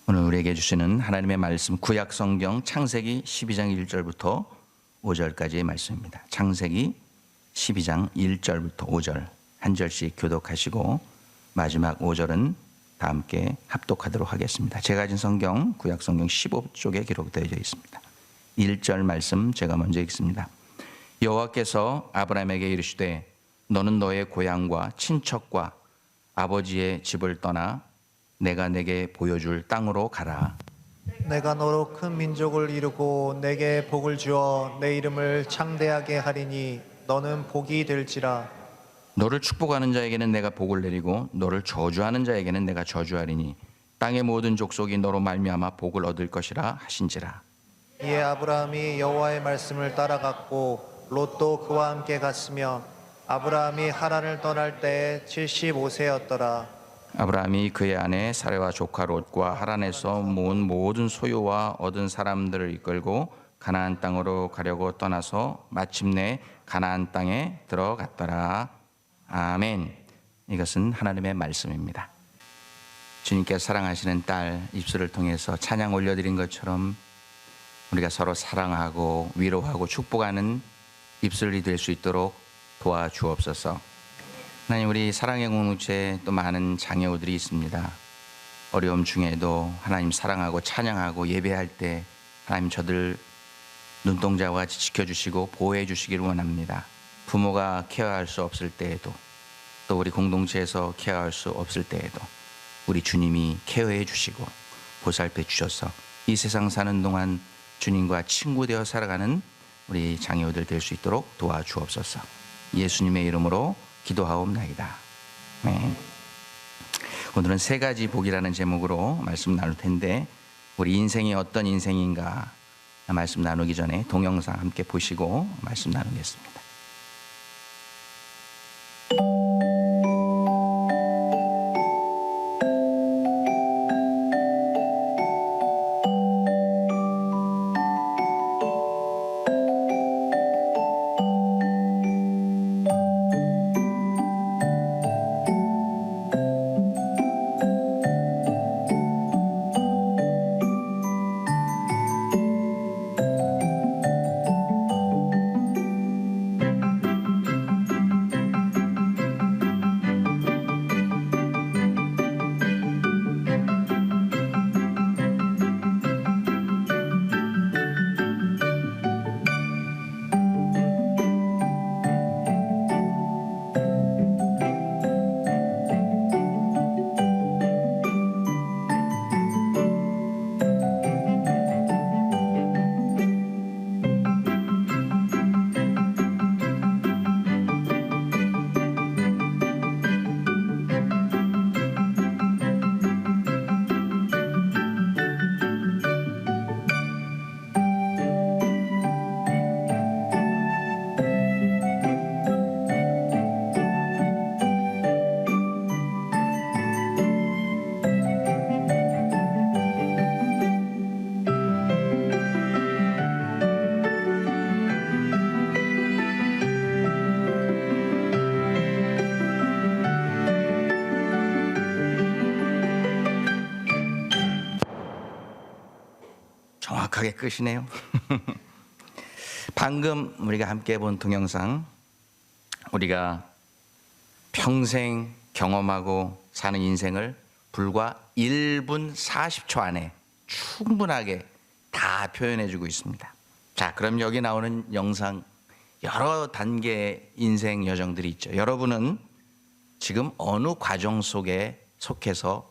오늘 우리에게 주시는 하나님의 말씀 구약 성경 창세기 12장 1절부터 5절까지의 말씀입니다. 창세기 12장 1절부터 5절 한 절씩 교독하시고 마지막 5절은 다 함께 합독하도록 하겠습니다. 제가 가진 성경 구약 성경 15쪽에 기록되어 있습니다. 1절 말씀 제가 먼저 읽습니다. 여호와께서 아브라함에게 이르시되 너는 너의 고향과 친척과 아버지의 집을 떠나 내가 내게 보여줄 땅으로 가라. 내가 너로 큰 민족을 이루고 내게 복을 주어 내 이름을 창대하게 하리니 너는 복이 될지라. 너를 축복하는 자에게는 내가 복을 내리고 너를 저주하는 자에게는 내가 저주하리니 땅의 모든 족속이 너로 말미암아 복을 얻을 것이라 하신지라. 이에 아브라함이 여호와의 말씀을 따라갔고 롯도 그와 함께 갔으며 아브라함이 하란을 떠날 때에 75세였더라. 아브라함이 그의 아내 사레와 조카 롯과 하란에서 모은 모든 소유와 얻은 사람들을 이끌고 가나안 땅으로 가려고 떠나서 마침내 가나안 땅에 들어갔더라. 아멘. 이것은 하나님의 말씀입니다. 주님께서 사랑하시는 딸 입술을 통해서 찬양 올려드린 것처럼 우리가 서로 사랑하고 위로하고 축복하는 입술이 될 수 있도록 도와주옵소서. 하나님, 우리 사랑의 공동체에 또 많은 자녀들이 있습니다. 어려움 중에도 하나님 사랑하고 찬양하고 예배할 때 하나님 저들 눈동자와 같이 지켜주시고 보호해 주시기를 원합니다. 부모가 케어할 수 없을 때에도 또 우리 공동체에서 케어할 수 없을 때에도 우리 주님이 케어해 주시고 보살펴 주셔서 이 세상 사는 동안 주님과 친구 되어 살아가는 우리 자녀들 될 수 있도록 도와주옵소서. 예수님의 이름으로 기도하옵나이다. 네. 오늘은 세 가지 복이라는 제목으로 말씀 나눌 텐데 우리 인생이 어떤 인생인가 말씀 나누기 전에 동영상 함께 보시고 말씀 나누겠습니다. 정확하게 끄시네요. 방금 우리가 함께 본 동영상, 우리가 평생 경험하고 사는 인생을 불과 1분 40초 안에 충분하게 다 표현해주고 있습니다. 자, 그럼 여기 나오는 영상 여러 단계의 인생 여정들이 있죠. 여러분은 지금 어느 과정 속에 속해서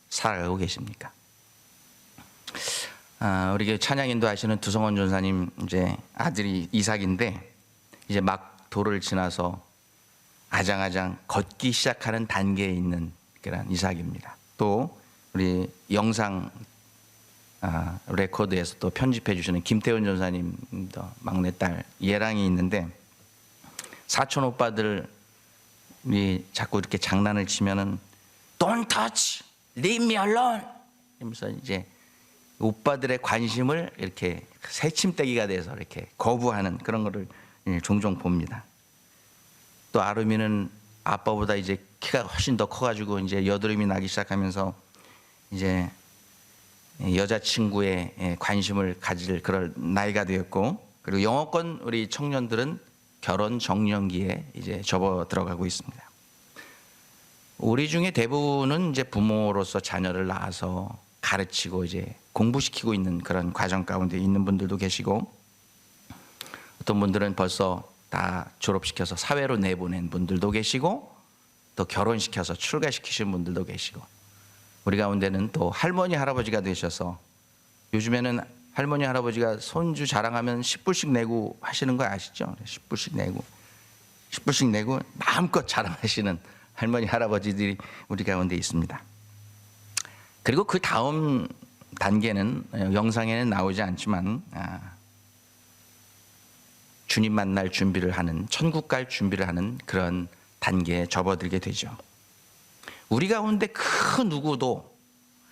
살아가고 계십니까? 우리 찬양인도 하시는 두성원 전사님 이제 아들이 이삭인데 이제 막 돌을 지나서 아장아장 걷기 시작하는 단계에 있는 그런 이삭입니다. 또 우리 영상 레코드에서 또 편집해 주시는 김태훈 전사님도 막내딸 예랑이 있는데 사촌 오빠들이 자꾸 이렇게 장난을 치면은 Don't touch, leave me alone 이러면서 이제 오빠들의 관심을 이렇게 새침대기가 돼서 이렇게 거부하는 그런 거를 종종 봅니다. 또 아름이는 아빠보다 이제 키가 훨씬 더 커가지고 이제 여드름이 나기 시작하면서 이제 여자친구에 관심을 가질 그럴 나이가 되었고, 그리고 영어권 우리 청년들은 결혼 정년기에 이제 접어 들어가고 있습니다. 우리 중에 대부분은 이제 부모로서 자녀를 낳아서 가르치고 이제 공부시키고 있는 그런 과정 가운데 있는 분들도 계시고, 어떤 분들은 벌써 다 졸업시켜서 사회로 내보낸 분들도 계시고, 또 결혼시켜서 출가시키신 분들도 계시고, 우리 가운데는 또 할머니 할아버지가 되셔서 요즘에는 할머니 할아버지가 손주 자랑하면 10불씩 내고 하시는 거 아시죠? 10불씩 내고 마음껏 자랑하시는 할머니 할아버지들이 우리 가운데 있습니다. 그리고 그 다음 단계는 영상에는 나오지 않지만 주님 만날 준비를 하는, 천국 갈 준비를 하는 그런 단계에 접어들게 되죠. 우리 가운데 그 누구도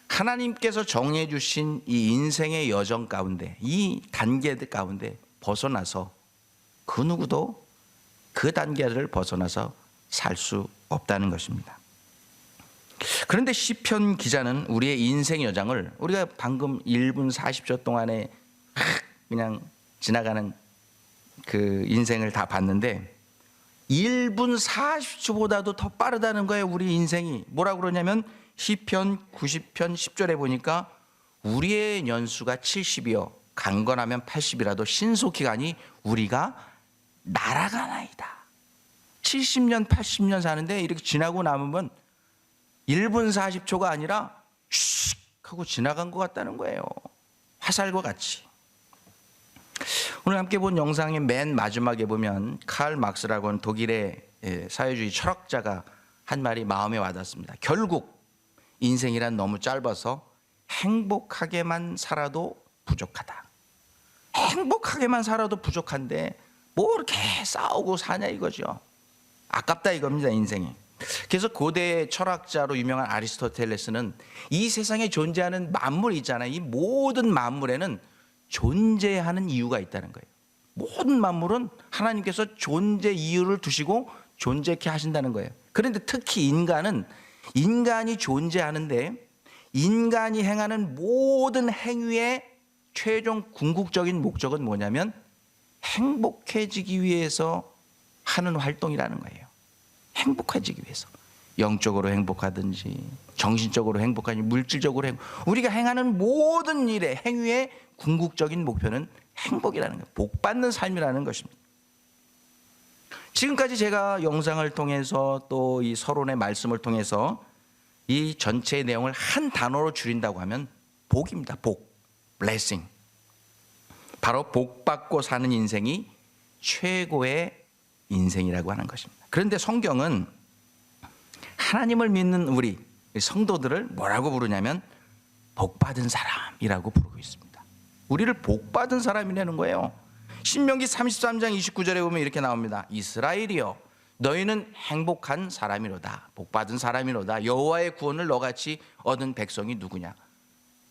하나님께서 정해 주신 이 인생의 여정 가운데, 이 단계들 가운데 벗어나서 그 누구도 그 단계를 벗어나서 살 수 없다는 것입니다. 그런데 시편 기자는 우리의 인생 여정을, 우리가 방금 1분 40초 동안에 그냥 지나가는 그 인생을 다 봤는데 1분 40초보다도 더 빠르다는 거예요. 우리 인생이. 뭐라고 그러냐면 시편 90편 10절에 보니까 우리의 연수가 70이요 강건하면 80이라도 신속히 가니 우리가 날아가나이다. 70년 80년 사는데 이렇게 지나고 남으면 1분 40초가 아니라 슉 하고 지나간 것 같다는 거예요. 화살과 같이. 오늘 함께 본 영상의 맨 마지막에 보면 칼 막스라고 하는 독일의 사회주의 철학자가 한 말이 마음에 와닿습니다. 결국 인생이란 너무 짧아서 행복하게만 살아도 부족하다. 행복하게만 살아도 부족한데 뭐 이렇게 싸우고 사냐 이거죠. 아깝다 이겁니다, 인생이. 그래서 고대 철학자로 유명한 아리스토텔레스는 이 세상에 존재하는 만물 있잖아요. 이 모든 만물에는 존재하는 이유가 있다는 거예요. 모든 만물은 하나님께서 존재 이유를 두시고 존재케 하신다는 거예요. 그런데 특히 인간은 인간이 존재하는데 인간이 행하는 모든 행위의 최종 궁극적인 목적은 뭐냐면 행복해지기 위해서 하는 활동이라는 거예요. 행복해지기 위해서. 영적으로 행복하든지 정신적으로 행복하든지 물질적으로 우리가 행하는 모든 일의 행위의 궁극적인 목표는 행복이라는 거예요. 복받는 삶이라는 것입니다. 지금까지 제가 영상을 통해서 또 이 서론의 말씀을 통해서 이 전체의 내용을 한 단어로 줄인다고 하면 복입니다. 복, blessing. 바로 복받고 사는 인생이 최고의 인생이라고 하는 것입니다. 그런데 성경은 하나님을 믿는 우리 성도들을 뭐라고 부르냐면 복받은 사람이라고 부르고 있습니다. 우리를 복받은 사람이라는 거예요. 신명기 33장 29절에 보면 이렇게 나옵니다. 이스라엘이여 너희는 행복한 사람이로다. 복받은 사람이로다. 여호와의 구원을 너같이 얻은 백성이 누구냐.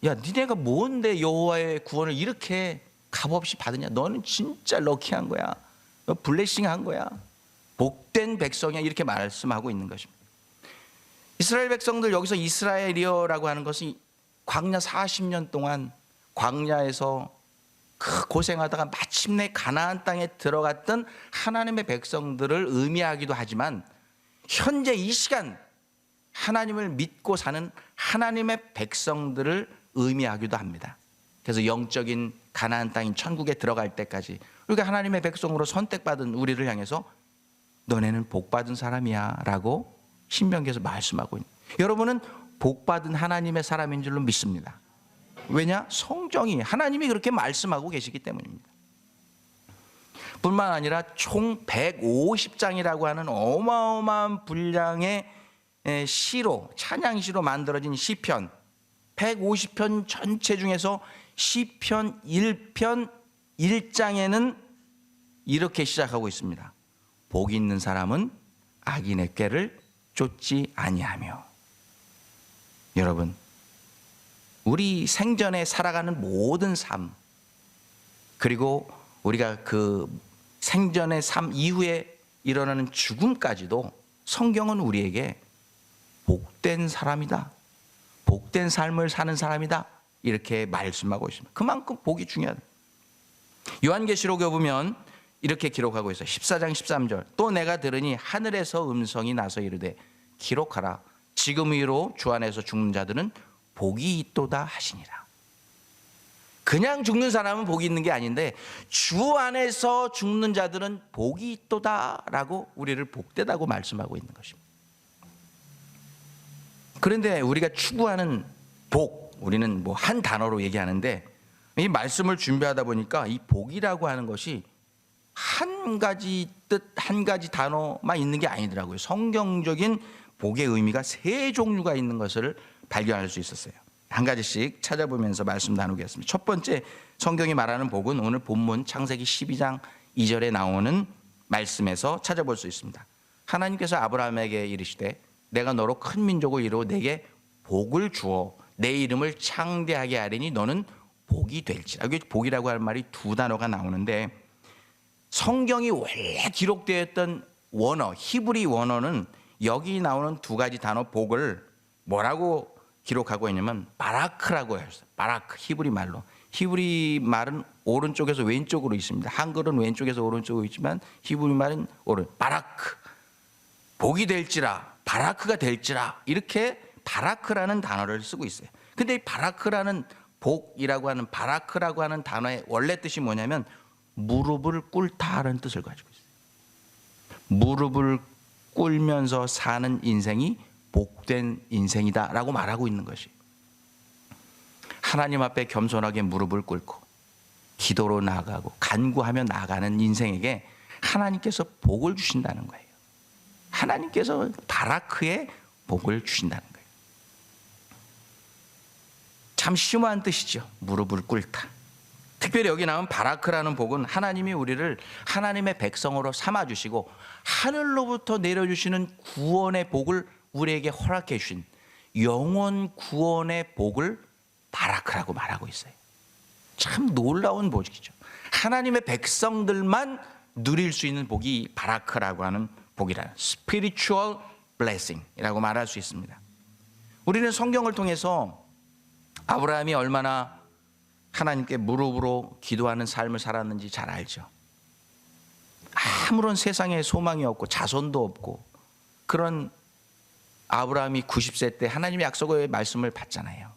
야, 니네가 뭔데 여호와의 구원을 이렇게 값없이 받으냐. 너는 진짜 럭키한 거야. 너 블레싱한 거야. 복된 백성이야. 이렇게 말씀하고 있는 것입니다. 이스라엘 백성들, 여기서 이스라엘이여라고 하는 것은 광야 40년 동안 광야에서 고생하다가 마침내 가나안 땅에 들어갔던 하나님의 백성들을 의미하기도 하지만 현재 이 시간 하나님을 믿고 사는 하나님의 백성들을 의미하기도 합니다. 그래서 영적인 가나안 땅인 천국에 들어갈 때까지 우리가 하나님의 백성으로 선택받은 우리를 향해서 너네는 복받은 사람이야 라고 신명기에서 말씀하고 있는, 여러분은 복받은 하나님의 사람인 줄로 믿습니다. 왜냐? 성경이 하나님이 그렇게 말씀하고 계시기 때문입니다. 뿐만 아니라 총 150장이라고 하는 어마어마한 분량의 시로, 찬양시로 만들어진 시편 150편 전체 중에서 시편 1편 1장에는 이렇게 시작하고 있습니다. 복 있는 사람은 악인의 꾀를 쫓지 아니하며. 여러분, 우리 생전에 살아가는 모든 삶, 그리고 우리가 그 생전의 삶 이후에 일어나는 죽음까지도 성경은 우리에게 복된 사람이다, 복된 삶을 사는 사람이다, 이렇게 말씀하고 있습니다. 그만큼 복이 중요하다. 요한계시록에 보면 이렇게 기록하고 있어요. 14장 13절. 또 내가 들으니 하늘에서 음성이 나서 이르되 기록하라. 지금 이후로 주 안에서 죽는 자들은 복이 있도다 하시니라. 그냥 죽는 사람은 복이 있는 게 아닌데 주 안에서 죽는 자들은 복이 있도다라고 우리를 복되다고 말씀하고 있는 것입니다. 그런데 우리가 추구하는 복, 우리는 뭐 한 단어로 얘기하는데 이 말씀을 준비하다 보니까 이 복이라고 하는 것이 한 가지 뜻, 한 가지 단어만 있는 게 아니더라고요. 성경적인 복의 의미가 세 종류가 있는 것을 발견할 수 있었어요. 한 가지씩 찾아보면서 말씀 나누겠습니다. 첫 번째, 성경이 말하는 복은 오늘 본문 창세기 12장 2절에 나오는 말씀에서 찾아볼 수 있습니다. 하나님께서 아브라함에게 이르시되 내가 너로 큰 민족을 이루어 내게 복을 주어 내 이름을 창대하게 하리니 너는 복이 될지라. 여기 복이라고 할 말이 두 단어가 나오는데 성경이 원래 기록되어 있던 원어, 히브리 원어는 여기 나오는 두 가지 단어 복을 뭐라고 기록하고 있냐면 바라크라고 했어요. 바라크, 히브리 말로. 히브리 말은 오른쪽에서 왼쪽으로 있습니다. 한글은 왼쪽에서 오른쪽으로 있지만 히브리 말은 오른. 바라크, 복이 될지라, 바라크가 될지라, 이렇게 바라크라는 단어를 쓰고 있어요. 근데 이 바라크라는 복이라고 하는 바라크라고 하는 단어의 원래 뜻이 뭐냐면 무릎을 꿇다라는 뜻을 가지고 있어요. 무릎을 꿇면서 사는 인생이 복된 인생이다라고 말하고 있는 것이, 하나님 앞에 겸손하게 무릎을 꿇고 기도로 나아가고 간구하며 나아가는 인생에게 하나님께서 복을 주신다는 거예요. 하나님께서 바라크의 복을 주신다는 거예요. 참 심오한 뜻이죠. 무릎을 꿇다. 특별히 여기 나온 바라크라는 복은 하나님이 우리를 하나님의 백성으로 삼아주시고 하늘로부터 내려주시는 구원의 복을 우리에게 허락해 주신 영원 구원의 복을 바라크라고 말하고 있어요. 참 놀라운 복이죠. 하나님의 백성들만 누릴 수 있는 복이 바라크라고 하는 복이라는 spiritual blessing이라고 말할 수 있습니다. 우리는 성경을 통해서 아브라함이 얼마나 하나님께 무릎으로 기도하는 삶을 살았는지 잘 알죠. 아무런 세상에 소망이 없고 자손도 없고 그런 아브라함이 90세 때 하나님의 약속의 말씀을 받잖아요.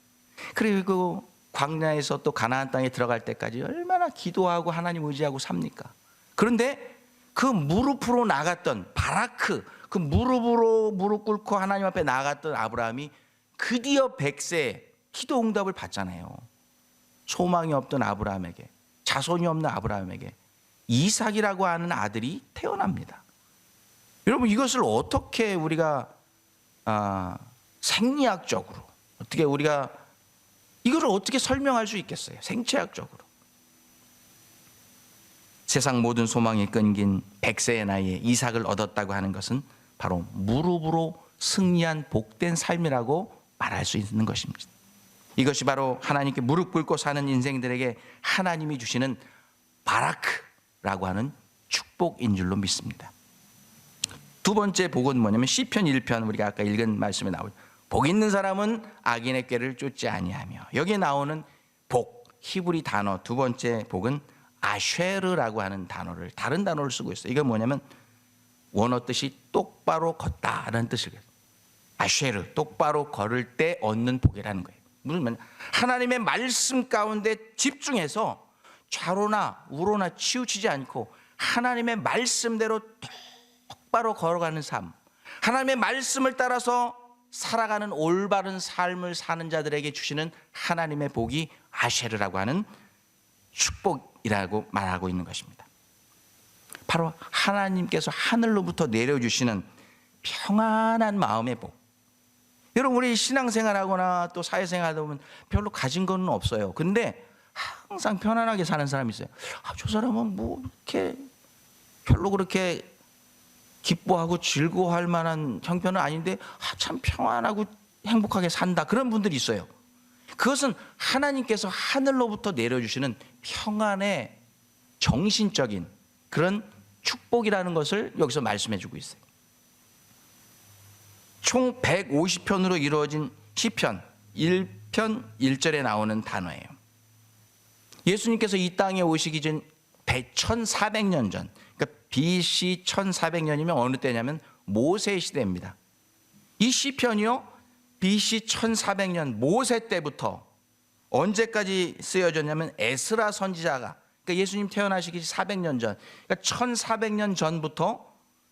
그리고 광야에서 또 가나안 땅에 들어갈 때까지 얼마나 기도하고 하나님 의지하고 삽니까? 그런데 그 무릎으로 나갔던 바라크, 그 무릎으로 무릎 꿇고 하나님 앞에 나갔던 아브라함이 드디어 100세에 기도 응답을 받잖아요. 소망이 없던 아브라함에게, 자손이 없는 아브라함에게 이삭이라고 하는 아들이 태어납니다. 여러분, 이것을 어떻게 우리가 생리학적으로 어떻게 우리가 이거를 어떻게 설명할 수 있겠어요? 생체학적으로. 세상 모든 소망이 끊긴 100세의 나이에 이삭을 얻었다고 하는 것은 바로 무릎으로 승리한 복된 삶이라고 말할 수 있는 것입니다. 이것이 바로 하나님께 무릎 꿇고 사는 인생들에게 하나님이 주시는 바라크라고 하는 축복인 줄로 믿습니다. 두 번째 복은 뭐냐면 시편 1편, 우리가 아까 읽은 말씀에 나오죠. 복 있는 사람은 악인의 꾀를 쫓지 아니하며. 여기에 나오는 복, 히브리 단어 두 번째 복은 아쉐르라고 하는 단어를, 다른 단어를 쓰고 있어요. 이건 뭐냐면 원어 뜻이 똑바로 걷다라는 뜻이에요. 아쉐르, 똑바로 걸을 때 얻는 복이라는 거예요. 무슨 말이냐? 하나님의 말씀 가운데 집중해서 좌로나 우로나 치우치지 않고 하나님의 말씀대로 똑바로 걸어가는 삶, 하나님의 말씀을 따라서 살아가는 올바른 삶을 사는 자들에게 주시는 하나님의 복이 아쉐르라고 하는 축복이라고 말하고 있는 것입니다. 바로 하나님께서 하늘로부터 내려주시는 평안한 마음의 복. 여러분, 우리 신앙생활하거나 또 사회생활하다 보면 별로 가진 건 없어요. 근데 항상 편안하게 사는 사람이 있어요. 저 사람은 뭐 이렇게 별로 그렇게 기뻐하고 즐거워할 만한 형편은 아닌데 참 평안하고 행복하게 산다, 그런 분들이 있어요. 그것은 하나님께서 하늘로부터 내려주시는 평안의 정신적인 그런 축복이라는 것을 여기서 말씀해 주고 있어요. 총 150편으로 이루어진 시편 1, 10편 1절에 나오는 단어예요. 예수님께서 이 땅에 오시기 전 1400년 전, 그러니까 BC 1400년이면 어느 때냐면 모세 시대입니다. 이 시편이요, BC 1400년 모세 때부터 언제까지 쓰여졌냐면 에스라 선지자가, 그러니까 예수님 태어나시기 400년 전, 그러니까 1400년 전부터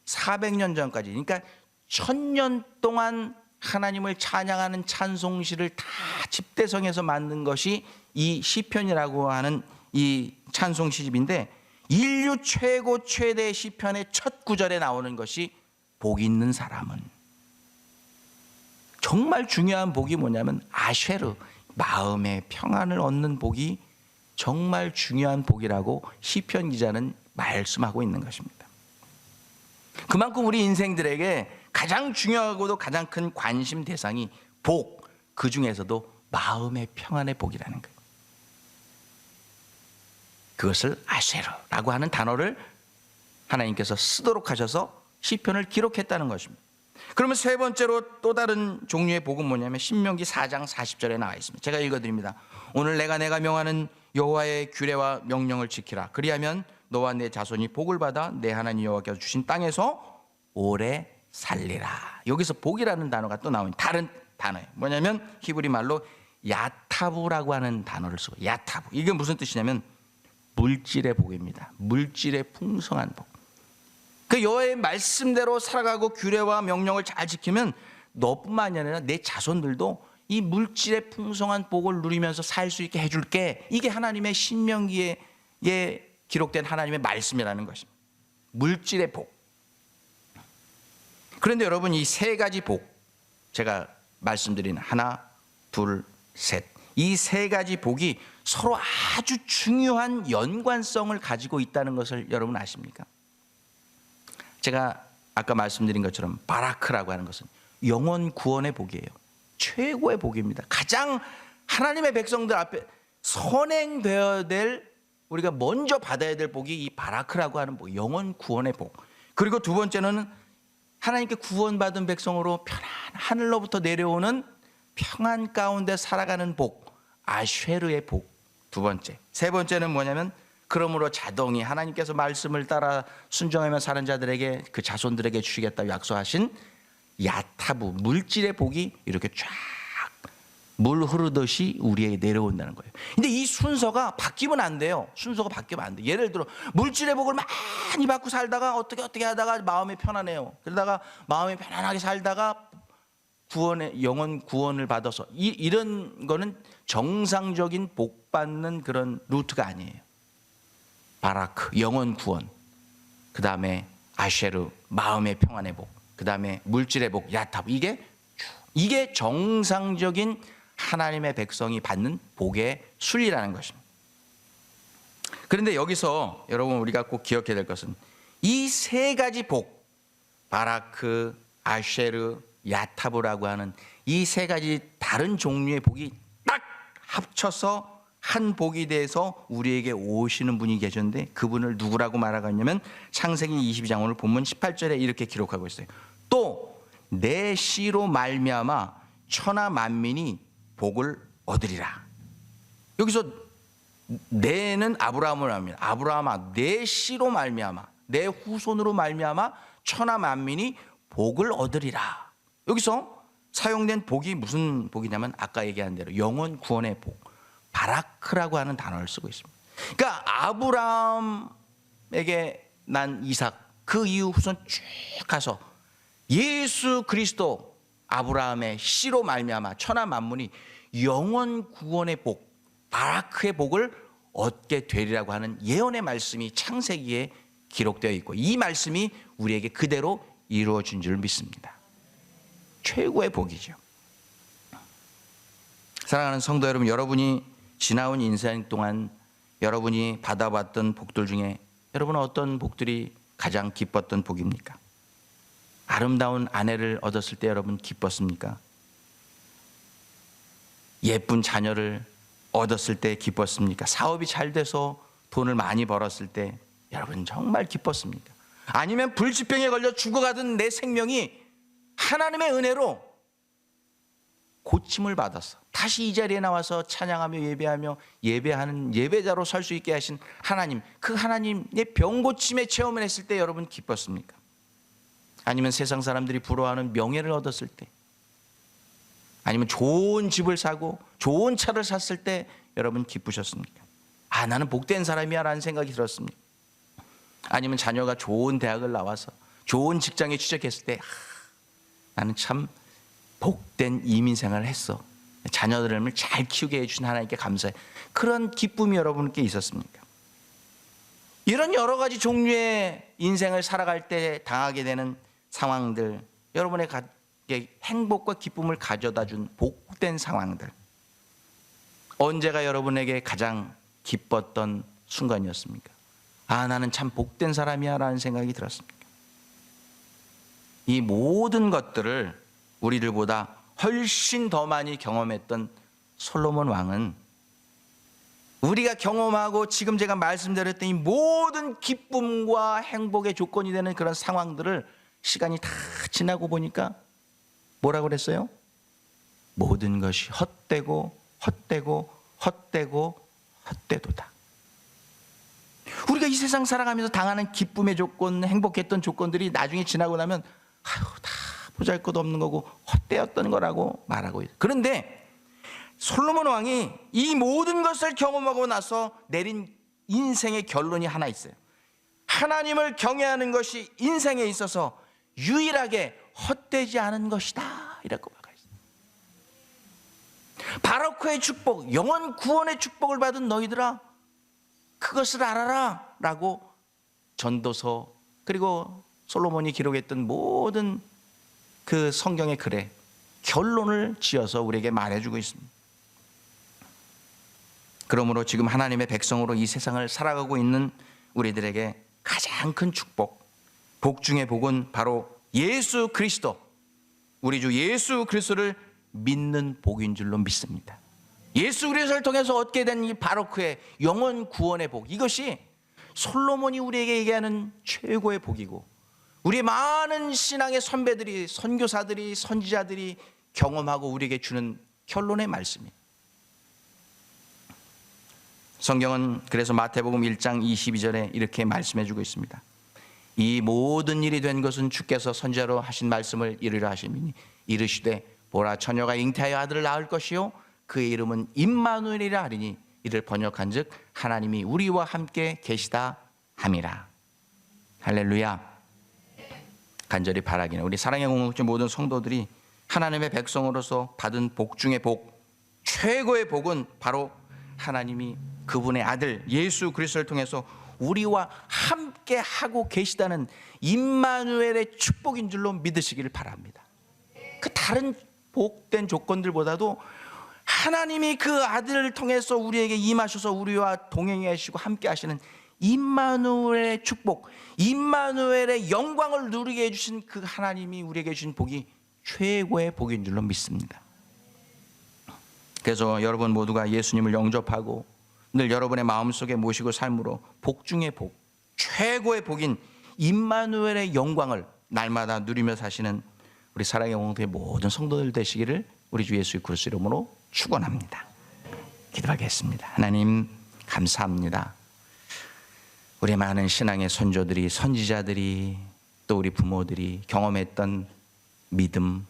400년 전까지, 그러니까 1000년 동안 하나님을 찬양하는 찬송시를 다 집대성해서 만든 것이 이 시편이라고 하는 이 찬송시집인데, 인류 최고 최대 시편의 첫 구절에 나오는 것이 복 있는 사람은, 정말 중요한 복이 뭐냐면 아쉐르, 마음의 평안을 얻는 복이 정말 중요한 복이라고 시편 기자는 말씀하고 있는 것입니다. 그만큼 우리 인생들에게 가장 중요하고도 가장 큰 관심 대상이 복, 그 중에서도 마음의 평안의 복이라는 거예요. 그것을 아쉐르라고 하는 단어를 하나님께서 쓰도록 하셔서 시편을 기록했다는 것입니다. 그러면 세 번째로 또 다른 종류의 복은 뭐냐면 신명기 4장 40절에 나와 있습니다. 제가 읽어드립니다. 오늘 내가 명하는 여호와의 규례와 명령을 지키라. 그리하면 너와 내 자손이 복을 받아 내 하나님 여호와께서 주신 땅에서 오래 살리라. 여기서 복이라는 단어가 또 나오는 다른 단어예요. 뭐냐면 히브리 말로 야타부라고 하는 단어를 쓰고, 야타부, 이게 무슨 뜻이냐면 물질의 복입니다. 물질의 풍성한 복. 그 여호와의 말씀대로 살아가고 규례와 명령을 잘 지키면 너뿐만이 아니라 내 자손들도 이 물질의 풍성한 복을 누리면서 살 수 있게 해줄게. 이게 하나님의 신명기에 기록된 하나님의 말씀이라는 것입니다. 물질의 복. 그런데 여러분, 이 세 가지 복, 제가 말씀드린 하나, 둘, 셋, 이 세 가지 복이 서로 아주 중요한 연관성을 가지고 있다는 것을 여러분 아십니까? 제가 아까 말씀드린 것처럼 바라크라고 하는 것은 영혼 구원의 복이에요. 최고의 복입니다. 가장 하나님의 백성들 앞에 선행되어야 될, 우리가 먼저 받아야 될 복이 이 바라크라고 하는 복, 영혼 구원의 복. 그리고 두 번째는 하나님께 구원받은 백성으로 편안 하늘로부터 내려오는 평안 가운데 살아가는 복, 아쉐르의 복. 두 번째. 세 번째는 뭐냐면 그러므로 자동이 하나님께서 말씀을 따라 순종하며 사는 자들에게, 그 자손들에게 주시겠다고 약속하신 야타부, 물질의 복이 이렇게 쫙 물 흐르듯이 우리에게 내려온다는 거예요. 근데 이 순서가 바뀌면 안 돼요. 순서가 바뀌면 안 돼. 예를 들어 물질의 복을 많이 받고 살다가 어떻게 하다가 마음이 편안해요. 그러다가 마음이 편안하게 살다가 구원의 영혼 구원을 받아서 이런 거는 정상적인 복 받는 그런 루트가 아니에요. 바라크, 영혼 구원, 그 다음에 아쉐르, 마음의 평안의 복, 그 다음에 물질의 복, 야탑, 이게 정상적인 하나님의 백성이 받는 복의 순리라는 것입니다. 그런데 여기서 여러분 우리가 꼭 기억해야 될 것은 이 세 가지 복, 바라크, 아쉐르, 야타브라고 하는 이 세 가지 다른 종류의 복이 딱 합쳐서 한 복이 돼서 우리에게 오시는 분이 계셨는데, 그분을 누구라고 말하고 있냐면 창세기 22장 오늘 본문 18절에 이렇게 기록하고 있어요. 또 내 씨로 말미암아 천하 만민이 복을 얻으리라. 여기서 내는 아브라함을 합니다. 아브라함아, 내 씨로 말미암아, 내 후손으로 말미암아 천하 만민이 복을 얻으리라. 여기서 사용된 복이 무슨 복이냐면 아까 얘기한 대로 영혼 구원의 복, 바라크라고 하는 단어를 쓰고 있습니다. 그러니까 아브라함에게 난 이삭, 그 이후 후손 쭉 가서 예수 그리스도 아브라함의 씨로 말미암아 천하 만민이 영원 구원의 복, 바라크의 복을 얻게 되리라고 하는 예언의 말씀이 창세기에 기록되어 있고, 이 말씀이 우리에게 그대로 이루어진 줄 믿습니다. 최고의 복이죠. 사랑하는 성도 여러분, 여러분이 지나온 인생 동안 여러분이 받아봤던 복들 중에 여러분은 어떤 복들이 가장 기뻤던 복입니까? 아름다운 아내를 얻었을 때 여러분 기뻤습니까? 예쁜 자녀를 얻었을 때 기뻤습니까? 사업이 잘 돼서 돈을 많이 벌었을 때 여러분 정말 기뻤습니까? 아니면 불치병에 걸려 죽어가던 내 생명이 하나님의 은혜로 고침을 받았어. 다시 이 자리에 나와서 찬양하며 예배하며 예배하는 예배자로 설 수 있게 하신 하나님, 그 하나님의 병 고침의 체험을 했을 때 여러분 기뻤습니까? 아니면 세상 사람들이 부러워하는 명예를 얻었을 때, 아니면 좋은 집을 사고 좋은 차를 샀을 때 여러분 기쁘셨습니까? 아, 나는 복된 사람이야 라는 생각이 들었습니까? 아니면 자녀가 좋은 대학을 나와서 좋은 직장에 취직했을 때 나는 참 복된 이민 생활을 했어, 자녀들을 잘 키우게 해주신 하나님께 감사해, 그런 기쁨이 여러분께 있었습니까? 이런 여러 가지 종류의 인생을 살아갈 때 당하게 되는 상황들, 여러분의 행복과 기쁨을 가져다 준 복된 상황들, 언제가 여러분에게 가장 기뻤던 순간이었습니까? 아, 나는 참 복된 사람이야 라는 생각이 들었습니까? 이 모든 것들을 우리들보다 훨씬 더 많이 경험했던 솔로몬 왕은 우리가 경험하고 지금 제가 말씀드렸던 이 모든 기쁨과 행복의 조건이 되는 그런 상황들을 시간이 다 지나고 보니까 뭐라고 그랬어요? 모든 것이 헛되고 헛되고 헛되고 헛되도다. 우리가 이 세상 살아가면서 당하는 기쁨의 조건, 행복했던 조건들이 나중에 지나고 나면 다 보잘것없는 거고 헛되었던 거라고 말하고 있어요. 그런데 솔로몬 왕이 이 모든 것을 경험하고 나서 내린 인생의 결론이 하나 있어요. 하나님을 경외하는 것이 인생에 있어서 유일하게 헛되지 않은 것이다, 이라고 말하고 있어요. 바로크의 축복, 영원 구원의 축복을 받은 너희들아, 그것을 알아라 라고 전도서, 그리고 솔로몬이 기록했던 모든 그 성경의 글에 결론을 지어서 우리에게 말해주고 있습니다. 그러므로 지금 하나님의 백성으로 이 세상을 살아가고 있는 우리들에게 가장 큰 축복, 복 중의 복은 바로 예수 그리스도, 우리 주 예수 그리스도를 믿는 복인 줄로 믿습니다. 예수 그리스도를 통해서 얻게 된 이 바로크의 영원 구원의 복, 이것이 솔로몬이 우리에게 얘기하는 최고의 복이고, 우리의 많은 신앙의 선배들이, 선교사들이, 선지자들이 경험하고 우리에게 주는 결론의 말씀이에요. 성경은 그래서 마태복음 1장 22절에 이렇게 말씀해 주고 있습니다. 이 모든 일이 된 것은 주께서 선지자로 하신 말씀을 이루려 하심이니 이르시되 보라, 처녀가 잉태하여 아들을 낳을 것이요 그의 이름은 임마누엘이라 하리니 이를 번역한즉 하나님이 우리와 함께 계시다 함이라. 할렐루야. 간절히 바라기는 우리 사랑의 공동체 모든 성도들이 하나님의 백성으로서 받은 복 중의 복, 최고의 복은 바로 하나님이 그분의 아들 예수 그리스도를 통해서 우리와 함께 하고 계시다는 임마누엘의 축복인 줄로 믿으시기를 바랍니다. 그 다른 복된 조건들보다도 하나님이 그 아들을 통해서 우리에게 임하셔서 우리와 동행해 하시고 함께 하시는 임마누엘의 축복, 임마누엘의 영광을 누리게 해주신 그 하나님이 우리에게 주신 복이 최고의 복인 줄로 믿습니다. 그래서 여러분 모두가 예수님을 영접하고 늘 여러분의 마음속에 모시고 삶으로 복 중의 복, 최고의 복인 임마누엘의 영광을 날마다 누리며 사시는 우리 사랑의 공동체의 모든 성도들 되시기를 우리 주 예수 그리스도 이름으로 축원합니다. 기도하겠습니다. 하나님 감사합니다. 우리 많은 신앙의 선조들이, 선지자들이, 또 우리 부모들이 경험했던 믿음,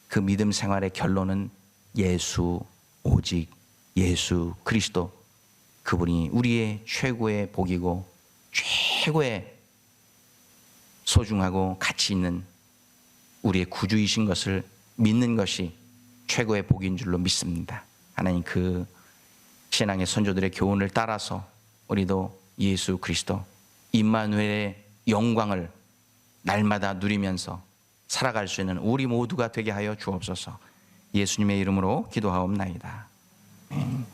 그 믿음 생활의 결론은 예수, 오직 예수 그리스도, 그분이 우리의 최고의 복이고 최고의 소중하고 가치 있는 우리의 구주이신 것을 믿는 것이 최고의 복인 줄로 믿습니다. 하나님, 그 신앙의 선조들의 교훈을 따라서 우리도 예수 그리스도 임마누엘의 영광을 날마다 누리면서 살아갈 수 있는 우리 모두가 되게 하여 주옵소서. 예수님의 이름으로 기도하옵나이다. 아멘.